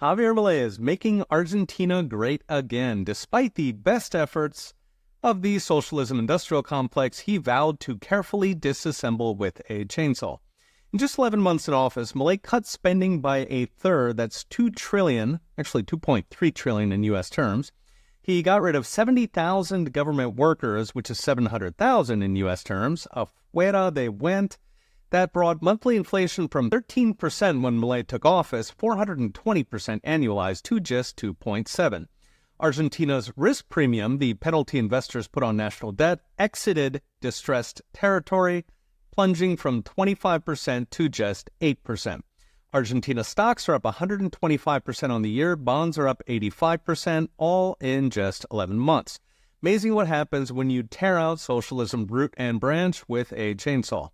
Javier Milei is making Argentina great again. Despite the best efforts of the socialism industrial complex, he vowed to carefully disassemble with a chainsaw. In just 11 months in office, Milei cut spending by a third. That's $2 trillion, actually $2.3 trillion in U.S. terms. He got rid of 70,000 government workers, which is 700,000 in U.S. terms. Afuera they went. That brought monthly inflation from 13% when Milei took office, 420% annualized, to just 2.7%. Argentina's risk premium, the penalty investors put on national debt, exited distressed territory, plunging from 25% to just 8%. Argentina stocks are up 125% on the year, bonds are up 85%, all in just 11 months. Amazing what happens when you tear out socialism root and branch with a chainsaw.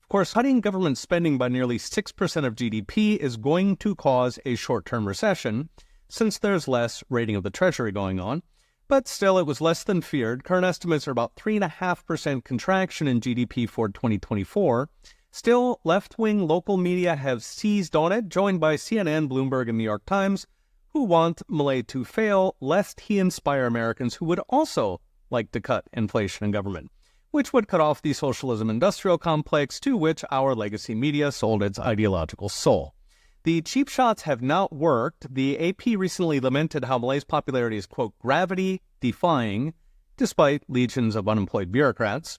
Of course, cutting government spending by nearly 6% of GDP is going to cause a short-term recession, since there's less raiding of the Treasury going on. But still, it was less than feared. Current estimates are about 3.5% contraction in GDP for 2024. Still, left-wing local media have seized on it, joined by CNN, Bloomberg, and New York Times, who want Milei to fail, lest he inspire Americans who would also like to cut inflation and government, which would cut off the socialism industrial complex to which our legacy media sold its ideological soul. The cheap shots have not worked. The AP recently lamented how Milei's popularity is, quote, gravity-defying, despite legions of unemployed bureaucrats,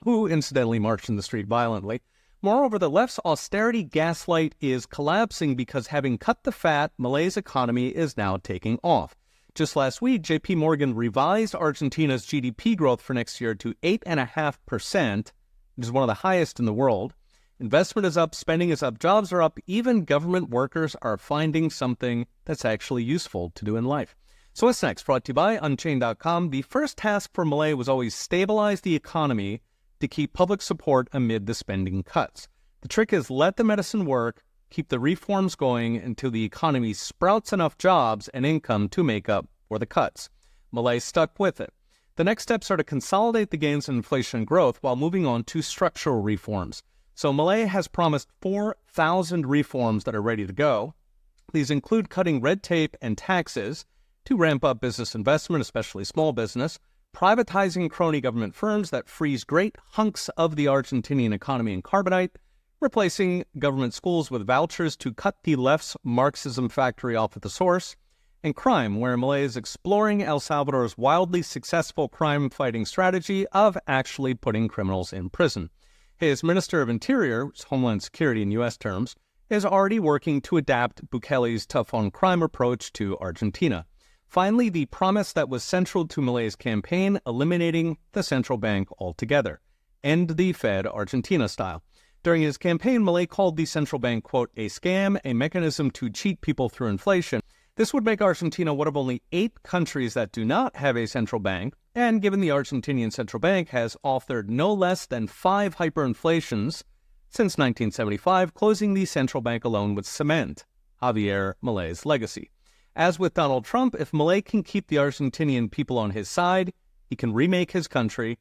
who incidentally marched in the street violently. Moreover, the left's austerity gaslight is collapsing because, having cut the fat, Milei's economy is now taking off. Just last week, J.P. Morgan revised Argentina's GDP growth for next year to 8.5%, which is one of the highest in the world. Investment is up, spending is up, jobs are up, even government workers are finding something that's actually useful to do in life. So what's next? Brought to you by Unchained.com. The first task for Milei was always stabilize the economy to keep public support amid the spending cuts. The trick is let the medicine work, keep the reforms going until the economy sprouts enough jobs and income to make up for the cuts. Milei stuck with it. The next steps are to consolidate the gains in inflation and growth while moving on to structural reforms. So Milei has promised 4,000 reforms that are ready to go. These include cutting red tape and taxes to ramp up business investment, especially small business, privatizing crony government firms that freeze great hunks of the Argentinian economy in carbonite, replacing government schools with vouchers to cut the left's Marxism factory off at the source, and crime, where Milei is exploring El Salvador's wildly successful crime-fighting strategy of actually putting criminals in prison. His Minister of Interior, Homeland Security in U.S. terms, is already working to adapt Bukele's tough-on-crime approach to Argentina. Finally, the promise that was central to Milei's campaign, eliminating the central bank altogether. End the Fed Argentina style. During his campaign, Milei called the central bank, quote, a scam, a mechanism to cheat people through inflation. This would make Argentina one of only 8 countries that do not have a central bank, and given the Argentinian central bank has authored no less than 5 hyperinflations since 1975, closing the central bank alone would cement Javier Milei's legacy. As with Donald Trump, if Milei can keep the Argentinian people on his side, he can remake his country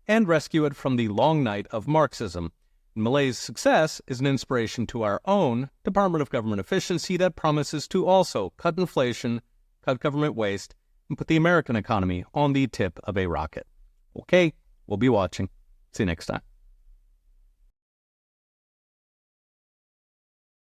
and rescue it from the long night of Marxism. Milei's success is an inspiration to our own Department of Government Efficiency that promises to also cut inflation, cut government waste, and put the American economy on the tip of a rocket. Okay, we'll be watching. See you next time.